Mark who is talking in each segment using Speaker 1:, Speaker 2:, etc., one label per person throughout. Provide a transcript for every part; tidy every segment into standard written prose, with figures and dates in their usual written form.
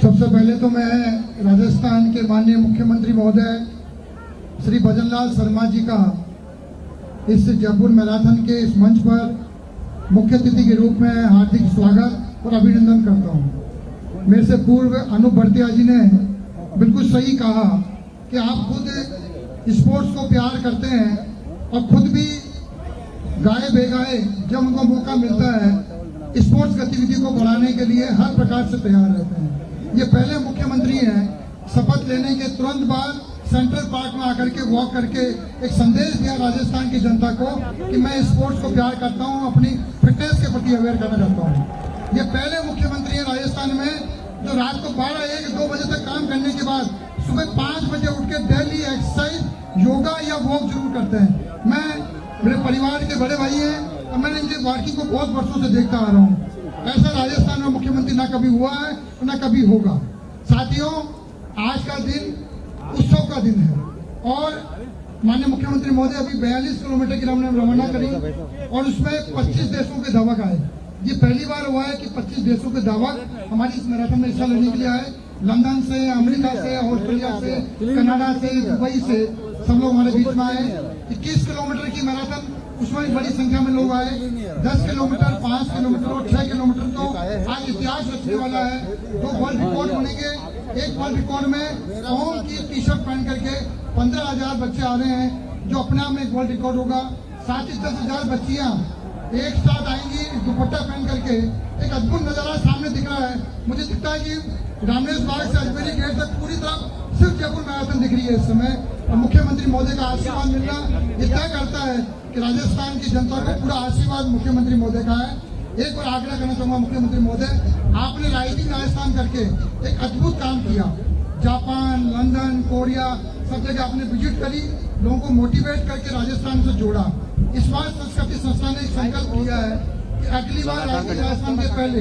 Speaker 1: सबसे पहले तो मैं राजस्थान के माननीय मुख्यमंत्री महोदय श्री भजनलाल शर्मा जी का इस जयपुर मैराथन के इस मंच पर मुख्य अतिथि के रूप में हार्दिक स्वागत और अभिनंदन करता हूं। मेरे से पूर्व अनूप भरतिया जी ने बिल्कुल सही कहा कि आप खुद स्पोर्ट्स को प्यार करते हैं और खुद भी गाए बेगाए जब उनको मौका मिलता है स्पोर्ट्स गतिविधि को बढ़ाने के लिए हर प्रकार से तैयार रहते हैं। ये पहले मुख्यमंत्री हैं शपथ लेने के तुरंत बाद सेंट्रल पार्क में आकर के वॉक करके एक संदेश दिया राजस्थान की जनता को कि मैं स्पोर्ट्स को प्यार करता हूं, अपनी फिटनेस के प्रति अवेयर करना चाहता हूं। ये पहले मुख्यमंत्री हैं राजस्थान में जो रात को 12, 1, 2 बजे तक काम करने के बाद सुबह 5 बजे उठ के डेली एक्सरसाइज, योगा या वॉक जरूर करते हैं। मैं मेरे परिवार के बड़े भाई हैं और मैंने इनकी वॉकिंग को बहुत वर्षों से देखता आ रहा हूँ। ऐसा राजस्थान में मुख्यमंत्री ना कभी हुआ है ना कभी होगा। साथियों, आज का दिन उत्सव का दिन है और माननीय मुख्यमंत्री महोदय अभी 42 किलोमीटर की हमने रवाना करी और उसमें 25 देशों के धावक आए। ये पहली बार हुआ है कि 25 देशों के धावक हमारी इस मैराथन में हिस्सा लेने के लिए आए। लंदन से, अमेरिका से, ऑस्ट्रेलिया से, कनाडा से, दुबई से सब लोग हमारे बीच में आए। 21 किलोमीटर की मैराथन, उसमें बड़ी संख्या में लोग आए। 10 किलोमीटर, 5 किलोमीटर और 6 किलोमीटर तो आज इतिहास रचने वाला है। 2 वर्ल्ड रिकॉर्ड बनेंगे। एक वर्ल्ड रिकॉर्ड में कौन की टी शर्ट पहन करके 15,000 बच्चे आ रहे हैं जो अपने आप में एक वर्ल्ड रिकॉर्ड होगा। साथ ही 10,000 बच्चियां एक साथ आएंगी दुपट्टा पहन करके। एक अद्भुत नजारा सामने दिख रहा है। मुझे दिखता है कि रामनेस बाग से अजमेरी गेट तक पूरी तरफ सिर्फ जयपुर मैराथन दिख रही है इस समय। और मुख्यमंत्री महोदय का आशीर्वाद मिलना ये तय करता है कि राजस्थान की जनता को पूरा आशीर्वाद मुख्यमंत्री महोदय का है। एक बार आग्रह करना चाहूंगा मुख्यमंत्री महोदय, आपने राइजिंग राजस्थान करके एक अद्भुत काम किया। जापान, लंदन, कोरिया सब जगह आपने विजिट करी, लोगों को मोटिवेट करके राजस्थान से जोड़ा। इस बार संस्कृति संस्था ने एक संकल्प लिया है कि अगली बार राइजिंग राजस्थान के पहले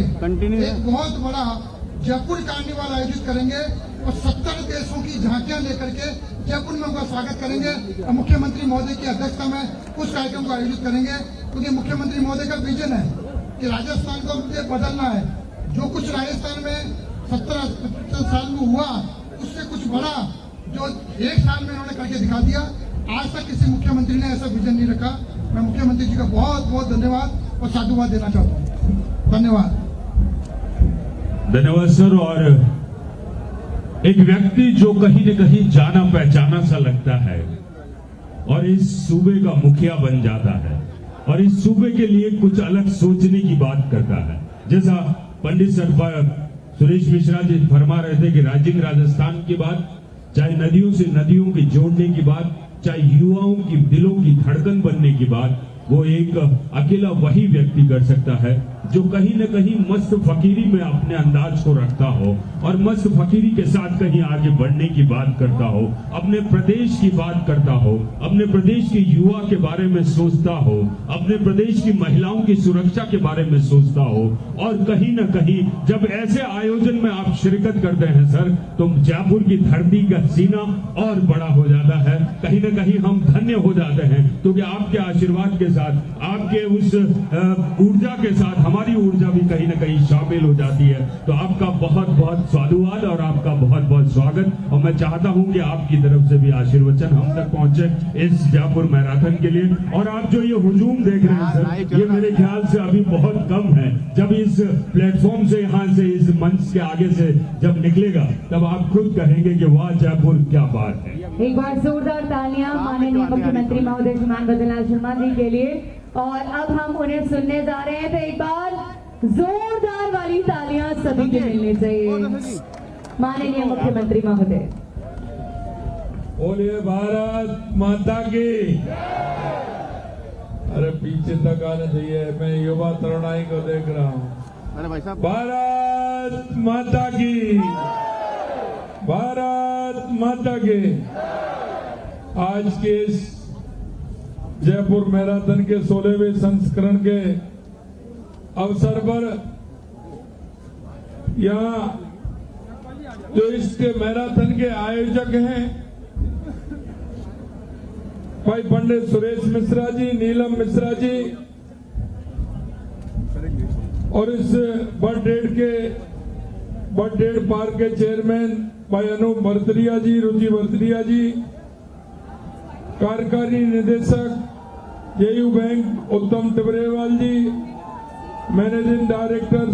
Speaker 1: एक बहुत बड़ा जयपुर कार्निवाल आयोजित करेंगे और 70 देशों की झांकियां लेकर के जयपुर में उनका स्वागत करेंगे और मुख्यमंत्री महोदय की अध्यक्षता में उस कार्यक्रम को आयोजित करेंगे। क्योंकि मुख्यमंत्री महोदय का विजन है कि राजस्थान को मुझे बदलना है। जो कुछ राजस्थान में 70 साल में हुआ उससे कुछ बड़ा जो 1 साल में उन्होंने करके दिखा दिया। आज तक किसी मुख्यमंत्री ने ऐसा विजन नहीं रखा। मैं मुख्यमंत्री जी का बहुत बहुत धन्यवाद और साधुवाद देना चाहता हूँ। धन्यवाद।
Speaker 2: धन्यवाद सर। और एक व्यक्ति जो कहीं न कहीं जाना पहचाना सा लगता है और इस सूबे का मुखिया बन जाता है और इस सूबे के लिए कुछ अलग सोचने की बात करता है। जैसा पंडित सर सुरेश मिश्रा जी फरमा रहे थे कि राइजिंग राजस्थान की बात, चाहे नदियों से नदियों के जोड़ने की बात, चाहे युवाओं की दिलों की धड़कन बनने की बात, वो एक अकेला वही व्यक्ति कर सकता है जो कहीं न कहीं मस्त फकीरी में अपने अंदाज को रखता हो और मस्त फकीरी के साथ कहीं आगे बढ़ने की बात करता हो, अपने प्रदेश की बात करता हो, अपने प्रदेश के युवा के बारे में सोचता हो, अपने प्रदेश की महिलाओं की सुरक्षा के बारे में सोचता हो। और कहीं न कहीं जब ऐसे आयोजन में आप शिरकत करते हैं सर, तो जयपुर की धरती का सीना और बड़ा हो जाता है। कहीं न कहीं हम धन्य हो जाते हैं क्योंकि आपके आशीर्वाद के साथ, आपके उस ऊर्जा के साथ हमारी ऊर्जा भी कहीं न कहीं शामिल हो जाती है। तो आपका बहुत बहुत साधुवाद और आपका बहुत बहुत स्वागत। और मैं चाहता हूं कि आपकी तरफ से भी आशीर्वचन हम तक पहुंचे इस जयपुर मैराथन के लिए। और आप जो ये हुजूम देख रहे हैं सर, ये मेरे ख्याल से अभी बहुत कम है। जब इस प्लेटफॉर्म से, यहाँ से, इस मंच के आगे से जब निकलेगा तब आप खुद कहेंगे कि वाह जयपुर क्या बात है।
Speaker 3: एक बार जोरदार तालियां माननीय मुख्यमंत्री महोदय श्रीमान भजनलाल शर्मा जी के लिए। और अब हम उन्हें सुनने जा रहे हैं, तो एक बार जोरदार वाली तालियां सभी के मिलनी चाहिए। माननीय मुख्यमंत्री महोदय।
Speaker 4: बोलिए भारत माता की। अरे पीछे तक आने चाहिए, मैं युवा तरुणाई को देख रहा हूँ। भारत माता की, भारत माता की। आज के इस जयपुर मैराथन के 16वें संस्करण के अवसर पर यहाँ जो इसके मैराथन के आयोजक हैं भाई पंडित सुरेश मिश्रा जी, नीलम मिश्रा जी, और इस बर्थडे के बर्थ पार्क के चेयरमैन भाई अनूप भरतरिया जी, रुचि भरतरिया जी, कार्यकारी निदेशक जेयू बैंक उत्तम टिबरेवाल जी, मैनेजिंग डायरेक्टर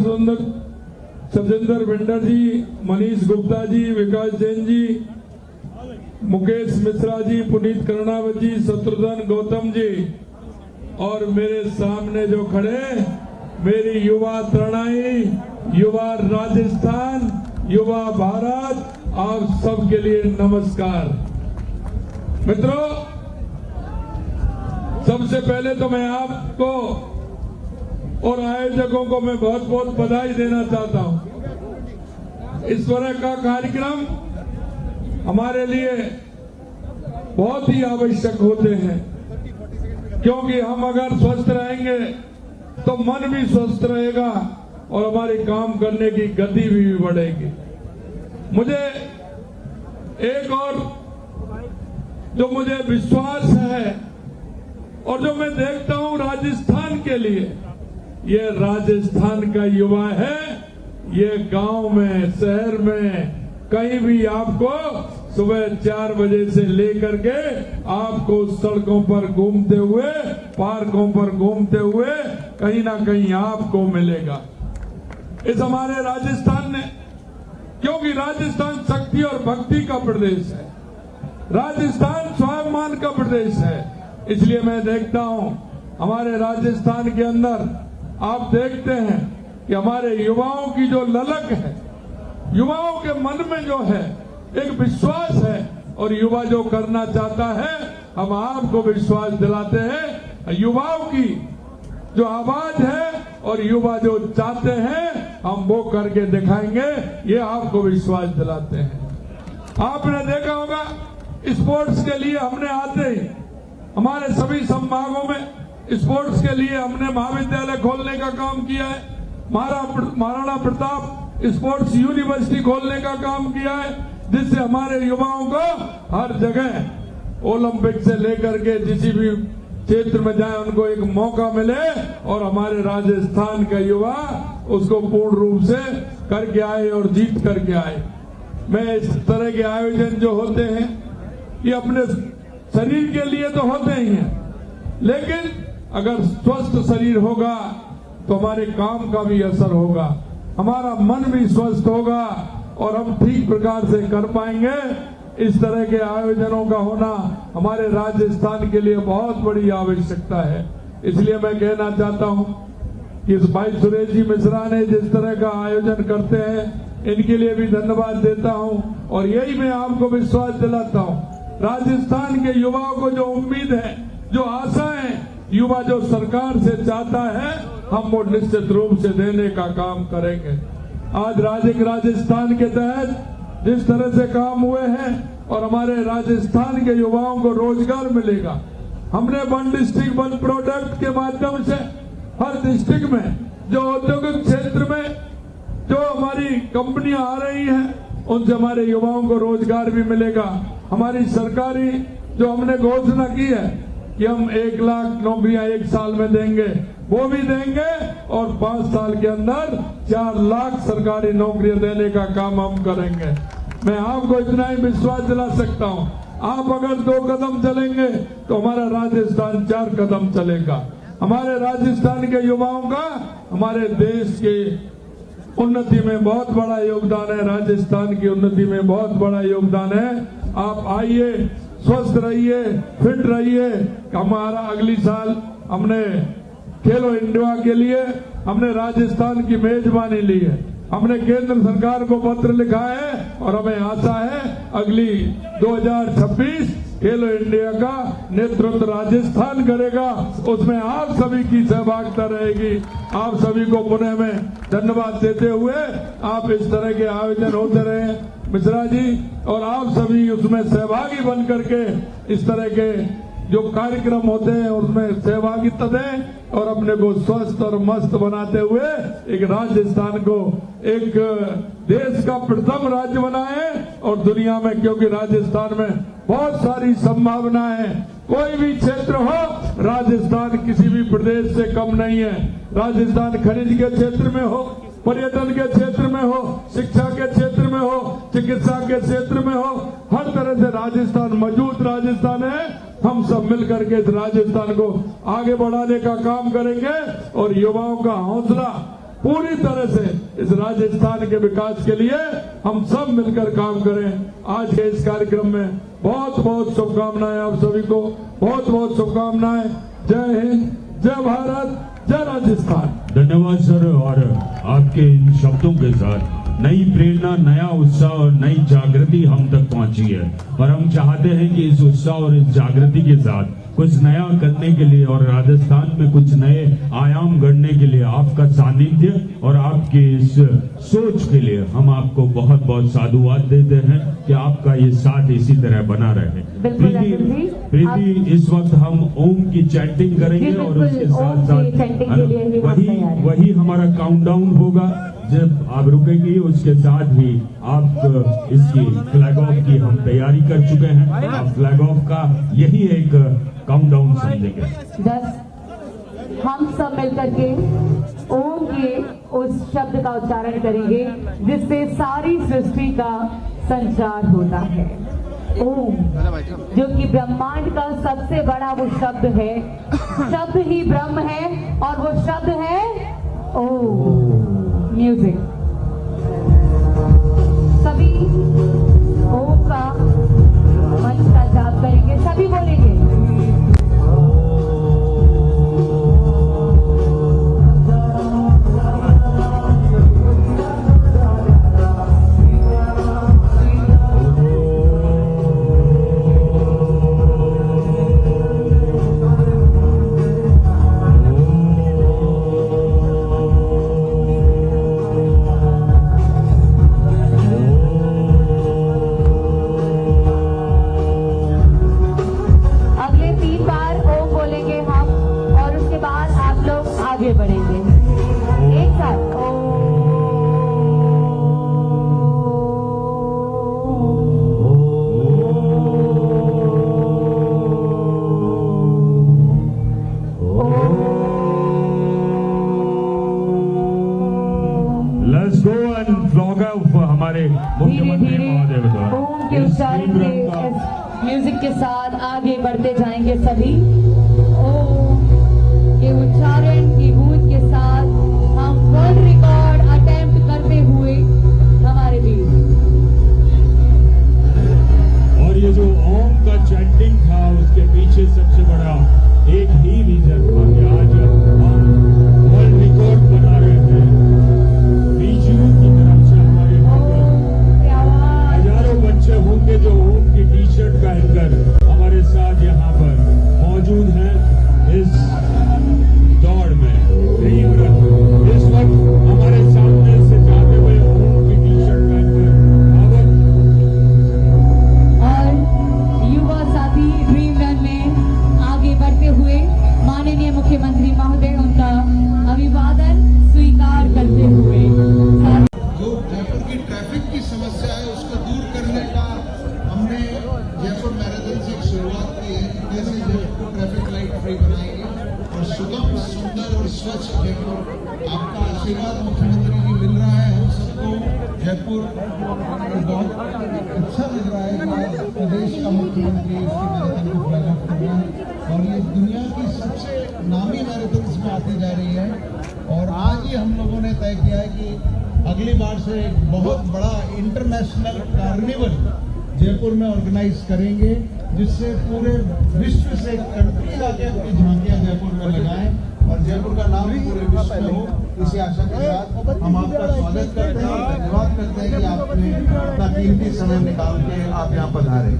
Speaker 4: सजेंद्र भेंडर जी, मनीष गुप्ता जी, विकास जैन जी, मुकेश मिश्रा जी, पुनीत कर्णावत जी, शत्रुघ्न गौतम जी और मेरे सामने जो खड़े मेरी युवा तरुणाई, युवा राजस्थान, युवा भारत, आप सबके लिए नमस्कार। मित्रों, सबसे पहले तो मैं आपको और आयोजकों को मैं बहुत बहुत बधाई देना चाहता हूं। इस तरह का कार्यक्रम हमारे लिए बहुत ही आवश्यक होते हैं, क्योंकि हम अगर स्वस्थ रहेंगे तो मन भी स्वस्थ रहेगा और हमारे काम करने की गति भी बढ़ेगी। मुझे एक और जो मुझे विश्वास है और जो मैं देखता हूं राजस्थान के लिए, ये राजस्थान का युवा है। ये गांव में, शहर में, कहीं भी आपको सुबह 4 बजे से लेकर के आपको सड़कों पर घूमते हुए, पार्कों पर घूमते हुए कहीं ना कहीं आपको मिलेगा। इस हमारे राजस्थान ने, क्योंकि राजस्थान शक्ति और भक्ति का प्रदेश है, राजस्थान स्वाभिमान का प्रदेश है, इसलिए मैं देखता हूं हमारे राजस्थान के अंदर आप देखते हैं कि हमारे युवाओं की जो ललक है, युवाओं के मन में जो है एक विश्वास है, और युवा जो करना चाहता है हम आपको विश्वास दिलाते हैं। युवाओं की जो आवाज है और युवा जो चाहते हैं हम वो करके दिखाएंगे, ये आपको विश्वास दिलाते हैं। आपने देखा होगा स्पोर्ट्स के लिए हमने आते ही हमारे सभी संभागों में स्पोर्ट्स के लिए हमने महाविद्यालय खोलने का काम किया है, महाराणा प्रताप स्पोर्ट्स यूनिवर्सिटी खोलने का काम किया है, जिससे हमारे युवाओं को हर जगह ओलंपिक से लेकर के जिस भी क्षेत्र में जाए उनको एक मौका मिले और हमारे राजस्थान का युवा उसको पूर्ण रूप से करके आए और जीत करके आए। मैं इस तरह के आयोजन जो होते हैं ये अपने शरीर के लिए तो होते ही हैं, लेकिन अगर स्वस्थ शरीर होगा तो हमारे काम का भी असर होगा, हमारा मन भी स्वस्थ होगा और हम ठीक प्रकार से कर पाएंगे। इस तरह के आयोजनों का होना हमारे राजस्थान के लिए बहुत बड़ी आवश्यकता है। इसलिए मैं कहना चाहता हूं कि इस भाई सुरेश जी मिश्रा ने जिस तरह का आयोजन करते हैं इनके लिए भी धन्यवाद देता हूं, और यही मैं आपको विश्वास दिलाता हूं, राजस्थान के युवाओं को जो उम्मीद है, जो आशाएं युवा जो सरकार से चाहता है, हम वो निश्चित रूप से देने का काम करेंगे। आज राजस्थान के तहत जिस तरह से काम हुए हैं और हमारे राजस्थान के युवाओं को रोजगार मिलेगा, हमने वन डिस्ट्रिक्ट वन प्रोडक्ट के माध्यम से हर डिस्ट्रिक्ट में जो औद्योगिक क्षेत्र में जो हमारी कंपनियां आ रही हैं उनसे हमारे युवाओं को रोजगार भी मिलेगा। हमारी सरकारी जो हमने घोषणा की है कि हम 1 लाख नौकरियां 1 साल में देंगे, वो भी देंगे और 5 साल के अंदर 4 लाख सरकारी नौकरियां देने का काम हम करेंगे। मैं आपको इतना ही विश्वास दिला सकता हूं, आप अगर 2 कदम चलेंगे तो हमारा राजस्थान 4 कदम चलेगा। हमारे राजस्थान के युवाओं का हमारे देश के उन्नति में बहुत बड़ा योगदान है, राजस्थान की उन्नति में बहुत बड़ा योगदान है। आप आइए, स्वस्थ रहिए, फिट रहिए। हमारा अगली साल हमने खेलो इंडिया के लिए हमने राजस्थान की मेजबानी ली है, हमने केंद्र सरकार को पत्र लिखा है और हमें आशा है अगली 2026 खेलो इंडिया का नेतृत्व राजस्थान करेगा, उसमें आप सभी की सहभागिता रहेगी। आप सभी को पुनः में धन्यवाद देते हुए आप इस तरह के आयोजन होते रहे मिश्रा जी, और आप सभी उसमें सहभागी बन करके इस तरह के जो कार्यक्रम होते हैं उसमें सहभागिता दें और अपने को स्वस्थ और मस्त बनाते हुए एक राजस्थान को एक देश का प्रथम राज्य बनाए और दुनिया में, क्योंकि राजस्थान में बहुत सारी संभावनाएं हैं, कोई भी क्षेत्र हो राजस्थान किसी भी प्रदेश से कम नहीं है। राजस्थान खनिज के क्षेत्र में हो, पर्यटन के क्षेत्र में हो, शिक्षा के के क्षेत्र में हो, हर तरह से राजस्थान मजबूत राजस्थान है। हम सब मिलकर के इस राजस्थान को आगे बढ़ाने का काम करेंगे और युवाओं का हौसला पूरी तरह से इस राजस्थान के विकास के लिए हम सब मिलकर काम करें। आज के इस कार्यक्रम में बहुत बहुत शुभकामनाएं आप सभी को, बहुत बहुत शुभकामनाएं। जय हिंद, जय भारत, जय राजस्थान।
Speaker 2: धन्यवाद सर। और आपके इन शब्दों के साथ नई प्रेरणा, नया उत्साह और नई जागृति हम तक पहुंची है और हम चाहते हैं कि इस उत्साह और इस जागृति के साथ कुछ नया करने के लिए और राजस्थान में कुछ नए आयाम गढ़ने के लिए आपका सानिध्य और आपकी इस सोच के लिए हम आपको बहुत बहुत साधुवाद देते हैं कि आपका ये साथ इसी तरह बना रहे। प्रीति, इस वक्त हम ओम की चैंटिंग करेंगे और उसके साथ साथ वही हमारा काउंटडाउन होगा। जब आप रुकेंगी उसके साथ ही आप इसकी फ्लैग ऑफ की हम तैयारी कर चुके हैं। आप फ्लैग ऑफ का यही एक काउंटडाउन समझेंगे।
Speaker 3: 10 हम सब मिलकर के ओम के उस शब्द का उच्चारण करेंगे जिससे सारी सृष्टि का संचार होता है। ओम जो कि ब्रह्मांड का सबसे बड़ा वो शब्द है, शब्द ही ब्रह्म है और वो शब्द है ओम। म्यूजिक सभी ओम का मंच का जाप करेंगे, सभी बोलेंगे। आगे बढ़ेंगे एक साथ।
Speaker 2: Let's go and flog of हमारे मुख्यमंत्री महोदय द्वारा
Speaker 3: ओम के उच्चारण के म्यूजिक के साथ आगे बढ़ते जाएंगे सभी। ओम के उच्चारण की गूंज के साथ हम वर्ल्ड रिकॉर्ड अटेम्प्ट करते हुए हमारे बीच।
Speaker 2: और ये जो ओम का चैंटिंग था उसके पीछे सबसे बड़ा एक ही रीजन था कि आज हम वर्ल्ड रिकॉर्ड बना रहे थे। बीजू की तरफ से हमारे हजारों बच्चे होंगे जो ओम की टी शर्ट पहनकर हमारे साथ यहाँ पर मौजूद हैं इस दौड़ में। इस वक्त हमारे सामने से जाते हुए ओम की टी शर्ट पहनकर
Speaker 3: और युवा साथी ड्रीम रन में आगे बढ़ते हुए माननीय मुख्यमंत्री महोदय उनका अभिवादन स्वीकार करते हुए।
Speaker 1: जो जयपुर की ट्रैफिक की समस्या है उसको दूर करने का हमने जयपुर मैराथन से एक शुरुआत की है। कैसे जयपुर को ट्रैफिक लाइट फ्री बनाएंगे और सुगम, सुंदर और स्वच्छ जयपुर। आपका आशीर्वाद मुख्यमंत्री जी मिल रहा है हम सबको। जयपुर बहुत अच्छा लग रहा है कि आज प्रदेश का मुख्यमंत्री इसकी मैराथन को फ्लैग ऑफ कर रहा है और ये दुनिया की सबसे नामी मैराथन में आती जा रही है। और आज ही हम लोगों ने तय किया है कि अगली बार से एक बहुत बड़ा इंटरनेशनल कार्निवल जयपुर में ऑर्गेनाइज करेंगे जिससे पूरे विश्व से कंट्री आके अपनी झांकियां जयपुर में लगाएं और जयपुर का नाम पूरे विश्व में हो। इसी आशा के साथ हम आपका स्वागत करते हैं और धन्यवाद करते हैं कि आपने अपना कीमती समय निकाल के आप यहाँ पधारे।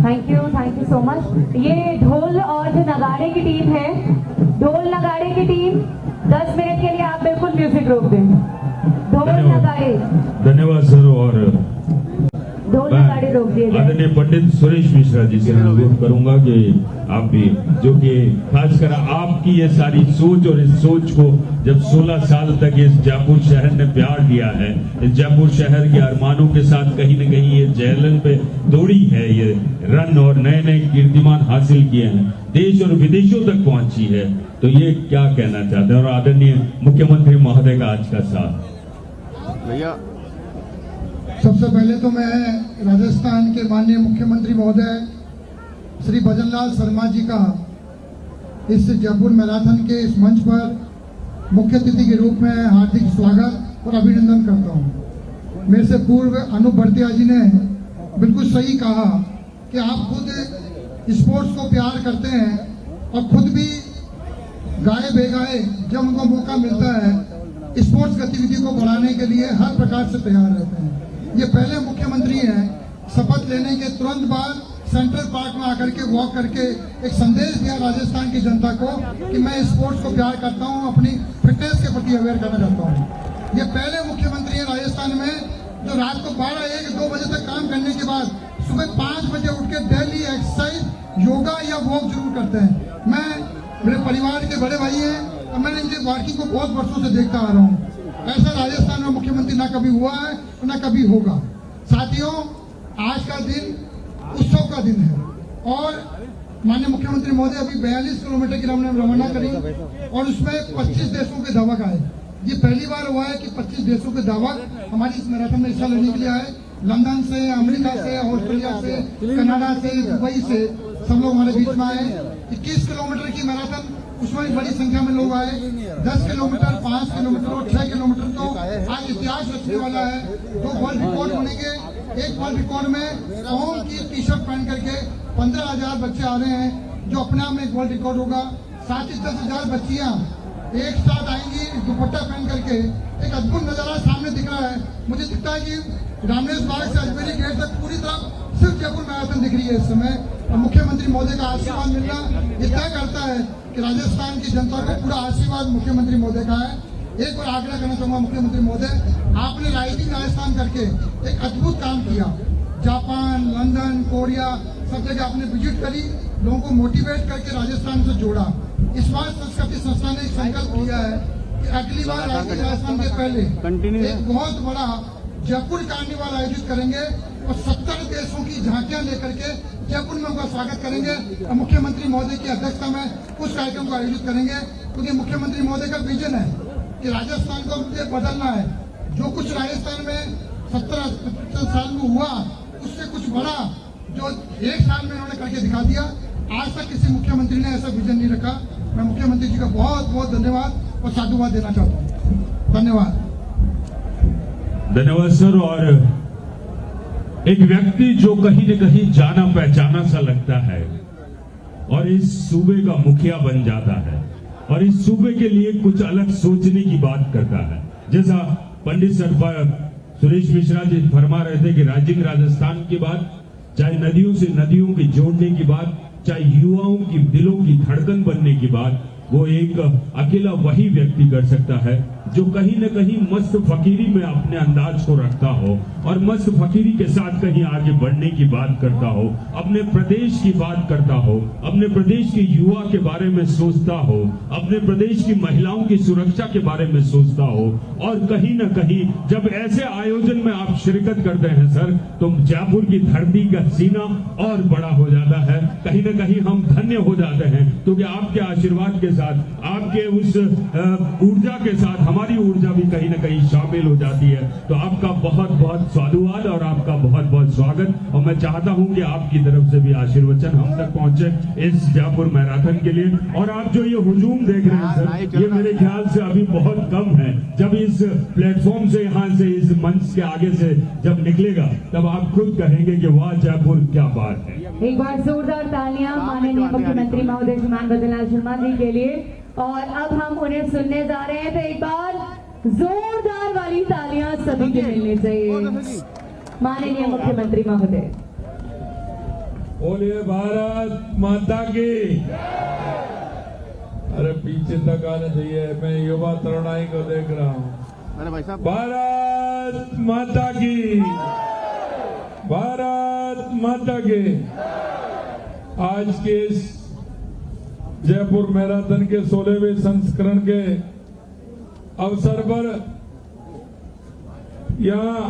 Speaker 3: Thank you so much. ये ढोल और जो नगाड़े की टीम है, ढोल नगाड़े की टीम 10 मिनट के लिए आप बिल्कुल म्यूजिक रोक दें। ढोल नगाड़े।
Speaker 2: धन्यवाद सर। और
Speaker 3: ढोल नगाड़े रोक दिए गए।
Speaker 2: आदरणीय पंडित सुरेश मिश्रा जी से अनुरोध करूंगा कि आप भी, जो कि खासकर आपकी ये सारी सोच और इस सोच को जब 16 साल तक इस जयपुर शहर ने प्यार दिया है, इस जयपुर शहर के अरमानों के साथ कहीं न कहीं ये जेएलएन पे दौड़ी है, ये रन और नए नए कीर्तिमान हासिल किए हैं, देश और विदेशों तक पहुंची है, तो ये क्या कहना चाहते हैं। और आदरणीय मुख्यमंत्री महोदय का आज का साथ
Speaker 5: भैया
Speaker 1: सबसे पहले तो मैं राजस्थान के माननीय मुख्यमंत्री महोदय श्री भजनलाल शर्मा जी का इस जयपुर मैराथन के इस मंच पर मुख्य अतिथि के रूप में हार्दिक स्वागत और अभिनंदन करता हूं। मेरे से पूर्व अनूप भरतिया जी ने बिल्कुल सही कहा कि आप खुद स्पोर्ट्स को प्यार करते हैं और खुद भी गाए बेगाए जब उनको मौका मिलता है स्पोर्ट्स गतिविधि को बढ़ाने के लिए हर प्रकार से तैयार रहते हैं। ये पहले मुख्यमंत्री हैं शपथ लेने के तुरंत बाद सेंट्रल पार्क में आकर के वॉक करके एक संदेश दिया राजस्थान की जनता को कि मैं स्पोर्ट्स को प्यार करता हूं, अपनी फिटनेस के प्रति अवेयर करना चाहता हूं। ये पहले मुख्यमंत्री हैं राजस्थान में जो रात को 12, 1, 2 बजे तक काम करने के बाद सुबह 5 बजे उठ के डेली एक्सरसाइज, योगा या वॉक जरूर करते हैं। मैं मेरे परिवार के बड़े भाई हैं और मैंने इनकी वॉकिंग को बहुत वर्षों से देखता आ रहा हूँ। ऐसा राजस्थान में मुख्यमंत्री ना कभी हुआ है और ना कभी होगा। साथियों, आज का दिन उत्सव का दिन है और माननीय मुख्यमंत्री महोदय अभी 42 किलोमीटर की हमने रवाना करी और उसमें 25 देशों के धावक आए। ये पहली बार हुआ है कि 25 देशों के धावक हमारी इस मैराथन में हिस्सा लेने के लिए आए। लंदन से, अमेरिका से, ऑस्ट्रेलिया से, कनाडा से, दुबई से सब लोग हमारे बीच में आए। 21 किलोमीटर की मैराथन, उसमें बड़ी संख्या में लोग आए। 10 किलोमीटर, 5 किलोमीटर और 6 किलोमीटर तो आज इतिहास रचने वाला है। 2 वर्ल्ड रिकॉर्ड बनेंगे। एक वर्ल्ड रिकॉर्ड में कौन की टी शर्ट पहन करके 15,000 बच्चे आ रहे हैं जो अपने आप में एक वर्ल्ड रिकॉर्ड होगा। साथ ही 10,000 बच्चियां एक साथ आएंगी दुपट्टा पहन करके। एक अद्भुत नजारा सामने दिख रहा है। मुझे दिखता है कि रामनेस बाग से अजमेरी गेट तक पूरी तरफ सिर्फ जयपुर मैराथन दिख रही है इस समय। और मुख्यमंत्री महोदय का आशीर्वाद मिलना ये तय करता है कि राजस्थान की जनता को पूरा आशीर्वाद मुख्यमंत्री महोदय का है। एक बार आग्रह करना चाहूंगा मुख्यमंत्री महोदय, आपने राइजिंग राजस्थान करके एक अद्भुत काम किया। जापान, लंदन, कोरिया सब जगह आपने विजिट करी, लोगों को मोटिवेट करके राजस्थान से जोड़ा। इस बार संस्कृति संस्था ने एक संकल्प लिया है कि अगली बार राइजिंग राजस्थान के पहले एक बहुत बड़ा जयपुर कार्निवाल आयोजित करेंगे और 70 देशों की झांकियां लेकर के जयपुर में उनका स्वागत करेंगे और मुख्यमंत्री महोदय की अध्यक्षता में उस कार्यक्रम को आयोजित करेंगे। क्योंकि मुख्यमंत्री महोदय का विजन है कि राजस्थान को मुझे बदलना है। जो कुछ राजस्थान में 70 साल में हुआ उससे कुछ बड़ा जो 1 साल में उन्होंने करके दिखा दिया। आज तक किसी मुख्यमंत्री ने ऐसा विजन नहीं रखा। मैं मुख्यमंत्री जी का बहुत बहुत धन्यवाद और साधुवाद देना चाहता हूँ। धन्यवाद।
Speaker 2: धन्यवाद सर। और एक व्यक्ति जो कहीं न कहीं जाना पहचाना सा लगता है और इस सूबे का मुखिया बन जाता है और इस सूबे के लिए कुछ अलग सोचने की बात करता है। जैसा पंडित सर सुरेश मिश्रा जी फरमा रहे थे कि राइजिंग राजस्थान की बात, चाहे नदियों से नदियों के जोड़ने की बात, चाहे युवाओं की दिलों की धड़कन बनने की बात, वो एक अकेला वही व्यक्ति कर सकता है जो कहीं न कहीं मस्त फकीरी में अपने अंदाज को रखता हो और मस्त फकीरी के साथ कहीं आगे बढ़ने की बात करता हो, अपने प्रदेश की बात करता हो, अपने प्रदेश के युवा के बारे में सोचता हो, अपने प्रदेश की महिलाओं की सुरक्षा के बारे में सोचता हो। और कहीं न कहीं जब ऐसे आयोजन में आप शिरकत करते हैं सर, तो जयपुर की धरती का सीना और बड़ा हो जाता है। कहीं न कहीं हम धन्य हो जाते हैं क्योंकि आपके आशीर्वाद के साथ, आपके उस ऊर्जा के साथ हमारी ऊर्जा भी कहीं न कहीं शामिल हो जाती है। तो आपका बहुत बहुत साधुवाद और आपका बहुत बहुत स्वागत। और मैं चाहता हूं कि आपकी तरफ से भी आशीर्वचन हम तक पहुंचे इस जयपुर मैराथन के लिए। और आप जो ये हुजूम देख रहे हैं सर, ये मेरे ख्याल से अभी बहुत कम है। जब इस प्लेटफॉर्म से, यहाँ से, इस मंच के आगे से जब निकलेगा तब आप खुद कहेंगे कि वाह जयपुर क्या बात है।
Speaker 3: एक बार जोरदार तालियां माननीय मुख्यमंत्री महोदय श्रीमान भजनलाल शर्मा जी के लिए। और अब हम उन्हें सुनने जा रहे हैं, तो एक बार जोरदार वाली तालियां सभी के मिलनी चाहिए। माननीय मुख्यमंत्री महोदय।
Speaker 4: बोलिए भारत माता की। अरे पीछे तक आने चाहिए, मैं युवा तरुणाई को देख रहा हूँ। भारत माता की, भारत माता की। आज के इस जयपुर मैराथन के 16वें संस्करण के अवसर पर यहाँ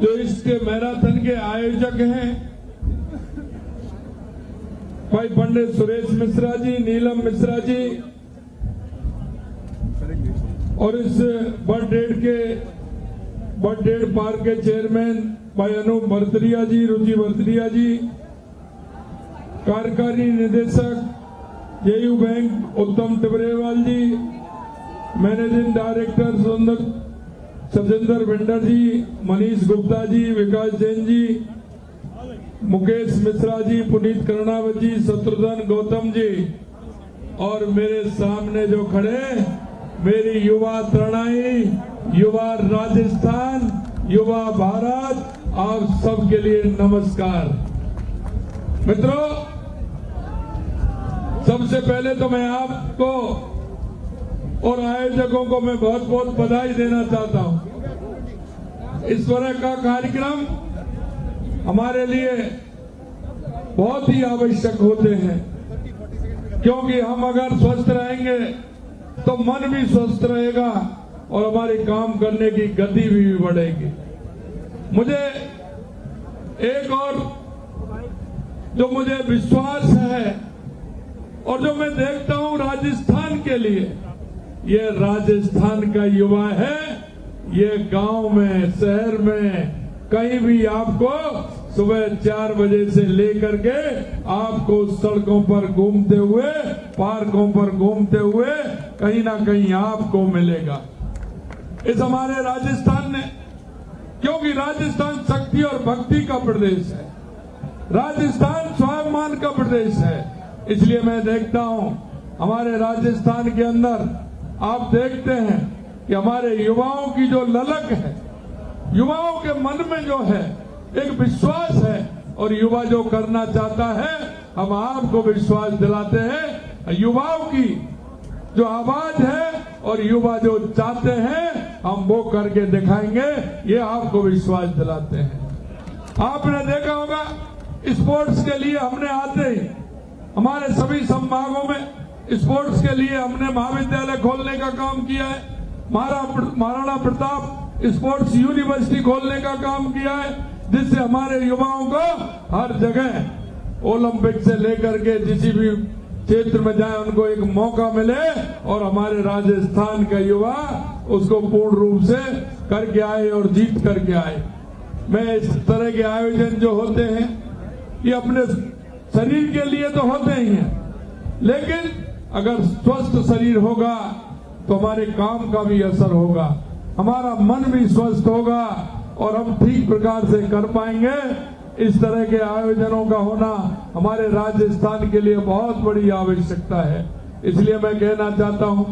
Speaker 4: जो इसके मैराथन के आयोजक हैं भाई पंडित सुरेश मिश्रा जी, नीलम मिश्रा जी, और इस बर्थडे के बर्डेड पार्क के चेयरमैन भाई अनूप भरतरिया जी, रुचि भरतरिया जी, कार्यकारी निदेशक जेयू बैंक उत्तम टिबरेवाल जी, मैनेजिंग डायरेक्टर सजेंद्र भेंडर जी, मनीष गुप्ता जी, विकास जैन जी, मुकेश मिश्रा जी, पुनीत कर्णावत जी, शत्रुघ्न गौतम जी और मेरे सामने जो खड़े मेरी युवा तरुणाई, युवा राजस्थान, युवा भारत, आप सबके लिए नमस्कार। मित्रों, सबसे पहले तो मैं आपको और आयोजकों को मैं बहुत बहुत बधाई देना चाहता हूं। इस तरह का कार्यक्रम हमारे लिए बहुत ही आवश्यक होते हैं, क्योंकि हम अगर स्वस्थ रहेंगे तो मन भी स्वस्थ रहेगा और हमारे काम करने की गति भी बढ़ेगी। मुझे एक और जो मुझे विश्वास है और जो मैं देखता हूं राजस्थान के लिए, ये राजस्थान का युवा है। ये गांव में, शहर में, कहीं भी आपको सुबह 4 बजे से लेकर के आपको सड़कों पर घूमते हुए, पार्कों पर घूमते हुए कहीं ना कहीं आपको मिलेगा। इस हमारे राजस्थान ने, क्योंकि राजस्थान शक्ति और भक्ति का प्रदेश है, राजस्थान स्वाभिमान का प्रदेश है, इसलिए मैं देखता हूं हमारे राजस्थान के अंदर आप देखते हैं कि हमारे युवाओं की जो ललक है, युवाओं के मन में जो है एक विश्वास है, और युवा जो करना चाहता है हम आपको विश्वास दिलाते हैं। युवाओं की जो आवाज है और युवा जो चाहते हैं हम वो करके दिखाएंगे, ये आपको विश्वास दिलाते हैं। आपने देखा होगा स्पोर्ट्स के लिए हमने आते ही हमारे सभी संभागों में स्पोर्ट्स के लिए हमने महाविद्यालय खोलने का काम किया है, महाराणा प्रताप स्पोर्ट्स यूनिवर्सिटी खोलने का काम किया है, जिससे हमारे युवाओं को हर जगह ओलंपिक से लेकर के जिस भी क्षेत्र में जाए उनको एक मौका मिले और हमारे राजस्थान का युवा उसको पूर्ण रूप से करके आए और जीत करके आए। मैं इस तरह के आयोजन जो होते हैं ये अपने शरीर के लिए तो होते ही हैं, लेकिन अगर स्वस्थ शरीर होगा तो हमारे काम का भी असर होगा, हमारा मन भी स्वस्थ होगा और हम ठीक प्रकार से कर पाएंगे। इस तरह के आयोजनों का होना हमारे राजस्थान के लिए बहुत बड़ी आवश्यकता है। इसलिए मैं कहना चाहता हूं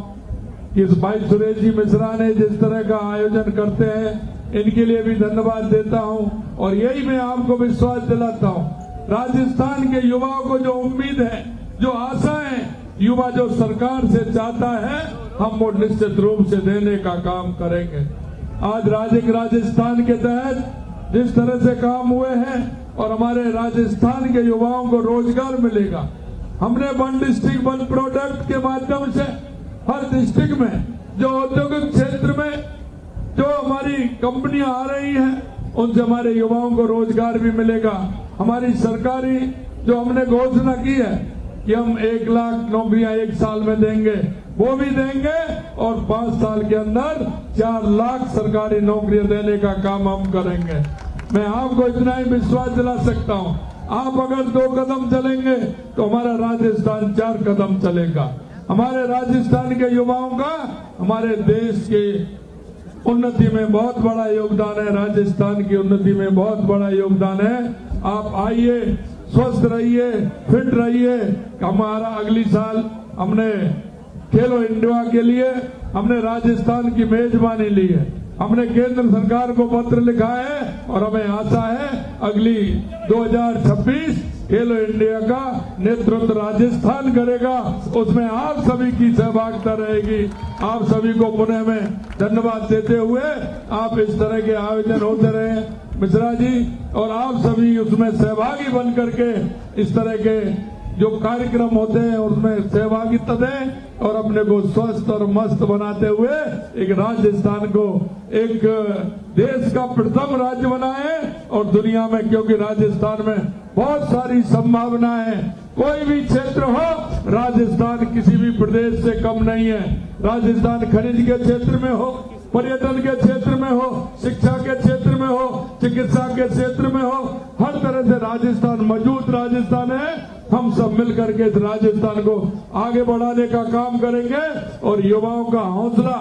Speaker 4: कि इस भाई सुरेश जी मिश्रा ने जिस तरह का आयोजन करते हैं, इनके लिए भी धन्यवाद देता हूं और यही मैं आपको विश्वास दिलाता हूं। राजस्थान के युवाओं को जो उम्मीद है, जो आशाएं युवा जो सरकार से चाहता है, हम वो निश्चित रूप से देने का काम करेंगे। आज राजस्थान के तहत जिस तरह से काम हुए हैं और हमारे राजस्थान के युवाओं को रोजगार मिलेगा, हमने वन डिस्ट्रिक्ट वन प्रोडक्ट के माध्यम से हर डिस्ट्रिक्ट में जो औद्योगिक क्षेत्र में जो हमारी कंपनियां आ रही हैं उनसे हमारे युवाओं को रोजगार भी मिलेगा। हमारी सरकारी जो हमने घोषणा की है कि हम 1 लाख नौकरियां 1 साल में देंगे, वो भी देंगे और 5 साल के अंदर 4 लाख सरकारी नौकरियां देने का काम हम करेंगे। मैं आपको इतना ही विश्वास दिला सकता हूं, आप अगर 2 कदम चलेंगे तो हमारा राजस्थान 4 कदम चलेगा। हमारे राजस्थान के युवाओं का हमारे देश के उन्नति में बहुत बड़ा योगदान है, राजस्थान की उन्नति में बहुत बड़ा योगदान है। आप आइए, स्वस्थ रहिए, फिट रहिए। हमारा अगली साल हमने खेलो इंडिया के लिए हमने राजस्थान की मेजबानी ली है, हमने केंद्र सरकार को पत्र लिखा है और हमें आशा है अगली 2026 खेलो इंडिया का नेतृत्व राजस्थान करेगा, उसमें आप सभी की सहभागिता रहेगी। आप सभी को पुनः मैं धन्यवाद देते हुए आप इस तरह के आयोजन होते रहे मिश्रा जी, और आप सभी उसमें सहभागी बन करके इस तरह के जो कार्यक्रम होते हैं उसमें सहभागिता दें और अपने को स्वस्थ और मस्त बनाते हुए एक राजस्थान को एक देश का प्रथम राज्य बनाए और दुनिया में, क्योंकि राजस्थान में बहुत सारी संभावनाएं हैं, कोई भी क्षेत्र हो राजस्थान किसी भी प्रदेश से कम नहीं है। राजस्थान खनिज के क्षेत्र में हो, पर्यटन के क्षेत्र में हो, शिक्षा के चिकित्सा के क्षेत्र में हो, हर तरह से राजस्थान मजबूत राजस्थान है। हम सब मिलकर के इस राजस्थान को आगे बढ़ाने का काम करेंगे और युवाओं का हौसला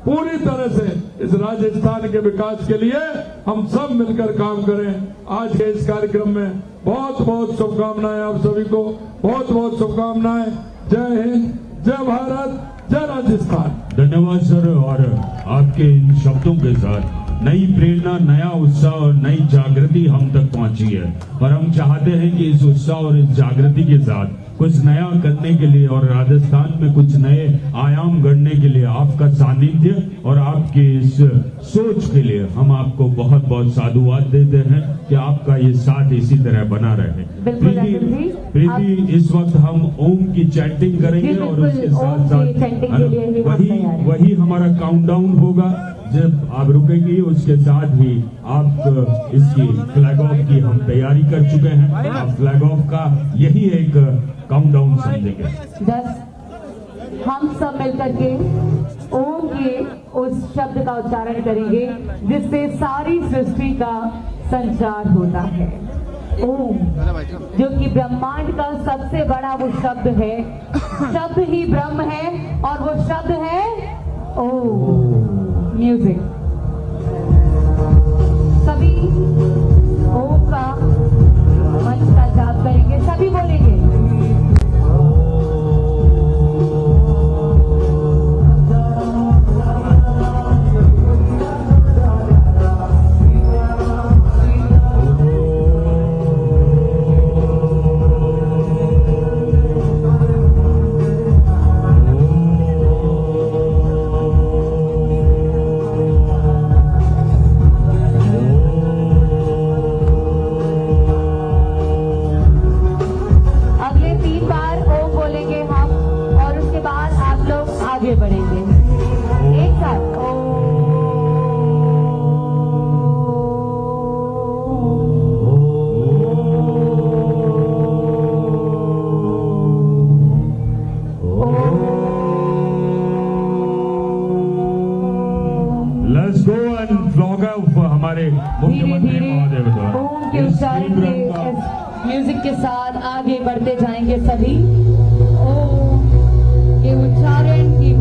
Speaker 4: पूरी तरह से इस राजस्थान के विकास के लिए हम सब मिलकर काम करें। आज के इस कार्यक्रम में बहुत बहुत शुभकामनाएं आप सभी को, बहुत बहुत शुभकामनाएं। जय हिंद, जय भारत, जय राजस्थान।
Speaker 2: धन्यवाद सर। और आपके इन शब्दों के साथ नई प्रेरणा, नया उत्साह और नई जागृति हम तक पहुंची है और हम चाहते हैं कि इस उत्साह और इस जागृति के साथ कुछ नया करने के लिए और राजस्थान में कुछ नए आयाम गढ़ने के लिए आपका सानिध्य और आपकी इस सोच के लिए हम आपको बहुत बहुत साधुवाद देते हैं कि आपका ये साथ इसी तरह बना रहे। प्रीति, इस वक्त हम ओम की चैंटिंग करेंगे और उसके साथ साथ वही हमारा काउंटडाउन होगा। जब आप रुकेंगी उसके साथ ही आप इसकी फ्लैग ऑफ की हम तैयारी कर चुके हैं। आप फ्लैग ऑफ का यही एक काउंटडाउन समझेंगे।
Speaker 3: 10 हम सब मिलकर के ओम के उस शब्द का उच्चारण करेंगे जिससे सारी सृष्टि का संचार होता है। ओम जो कि ब्रह्मांड का सबसे बड़ा वो शब्द है, शब्द ही ब्रह्म है और वो शब्द है ओम। म्यूजिक सभी ओम का मंच का जाप करेंगे, सभी बोलेंगे। आगे बढ़ेंगे एक साथ।
Speaker 2: Let's go and flog of हमारे मुख्यमंत्री महोदय द्वारा
Speaker 3: ओम के उच्चारण के म्यूजिक के साथ आगे बढ़ते जाएंगे सभी। ओम के उच्चारण की